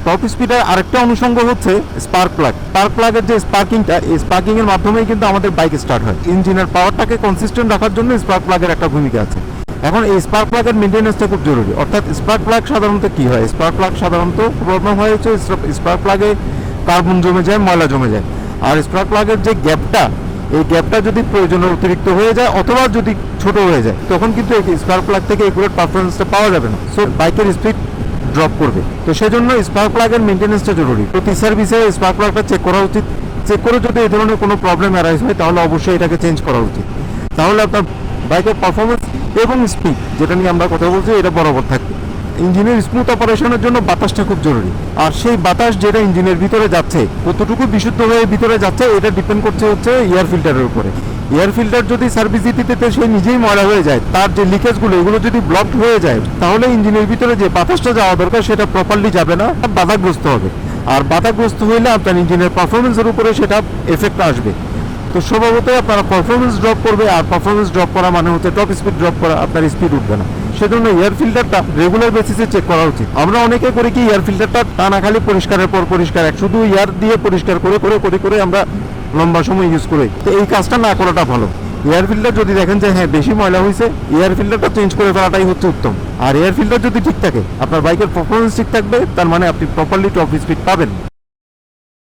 Top স্পিডের আরেকটা অনুষঙ্গ হচ্ছে স্পার্ক প্লাগ। স্পার্ক প্লাগের যে স্পার্কিংটা, এই স্পার্কিং এর মাধ্যমেই কিন্তু আমাদের বাইক স্টার্ট হয়। ইঞ্জিনের পাওয়ারটাকে কনসিস্টেন্ট রাখার জন্য স্পার্ক প্লাগের একটা ভূমিকা আছে। এখন এই স্পার্ক প্লাগের মেনটেন্যান্সটা খুব জরুরি। অর্থাৎ স্পার্ক প্লাগ সাধারণত কি হয়, স্পার্ক প্লাগ সাধারণত প্রবলেম হয় হচ্ছে স্পার্ক প্লাগে কার্বন জমে যায়, ময়লা জমে যায়। আর স্পার্ক প্লাগের যে গ্যাপটা, এই গ্যাপটা যদি প্রয়োজনের অতিরিক্ত হয়ে যায় অথবা যদি ছোট হয়ে যায়, তখন কিন্তু এই স্পার্ক প্লাগ থেকে একুরেট পারফরমেন্সটা পাওয়া যাবে না। সো বাইকের স্পিড ড্রপ করবে। তো সেজন্য স্পার্ক প্লাগের মেনটেন্যান্সটা জরুরি। প্রতি সার্ভিসে স্পার্ক প্লাগটা চেক করা উচিত। চেক করে যদি এই ধরনের কোনো প্রবলেম অ্যারাইজ হয় তাহলে অবশ্যই এটাকে চেঞ্জ করা উচিত। তাহলে আপনার বাইকের পারফরমেন্স এবং স্পিড, যেটা নিয়ে আমরা কথা বলছি, এটা বরাবর থাকবে। ইঞ্জিনের স্মুথ অপারেশনের জন্য বাতাসটা খুব জরুরি। আর সেই বাতাস যেটা ইঞ্জিনের ভিতরে যাচ্ছে, কতটুকু বিশুদ্ধ হয়ে ভিতরে যাচ্ছে, এটা ডিপেন্ড করছে হচ্ছে এয়ার ফিল্টারের উপরে। এয়ার ফিল্টার যদি সার্ভিস দিতে সে নিজেই ময়লা হয়ে যায়, তার যে লিকেজগুলো এগুলো যদি ব্লকড হয়ে যায়, তাহলে ইঞ্জিনের ভিতরে যে বাতাসটা যাওয়া দরকার সেটা প্রপারলি যাবে না, বাধাগ্রস্ত হবে। আর বাধাগ্রস্ত হইলে আপনার ইঞ্জিনের পারফরমেন্সের উপরে সেটা এফেক্ট আসবে। তো স্বভাবতই আপনার পারফরমেন্স ড্রপ করবে, আর পারফরমেন্স ড্রপ করা মানে হচ্ছে টপ স্পিড ড্রপ করা, আপনার স্পিড উঠবে না। সেজন্য এয়ার ফিল্টারটা রেগুলার বেসিসে চেক করা উচিত। আমরা অনেকে করি কি, এয়ার ফিল্টারটা টানা খালি পরিষ্কারের পর পরিষ্কার, শুধু এয়ার দিয়ে পরিষ্কার করে আমরা লম্বা সময় ইউজ করি। তো এই কাজটা না করাটা ভালো। এয়ার ফিল্টার যদি দেখেন যে হ্যাঁ বেশি ময়লা হয়েছে, এয়ার ফিল্টারটা চেঞ্জ করে ফেলাটাই হচ্ছে উত্তম। আর এয়ার ফিল্টার যদি ঠিক থাকে, আপনার বাইকের পারফরমেন্স ঠিক থাকবে, তার মানে আপনি প্রপারলি টপ স্পিড পাবেন।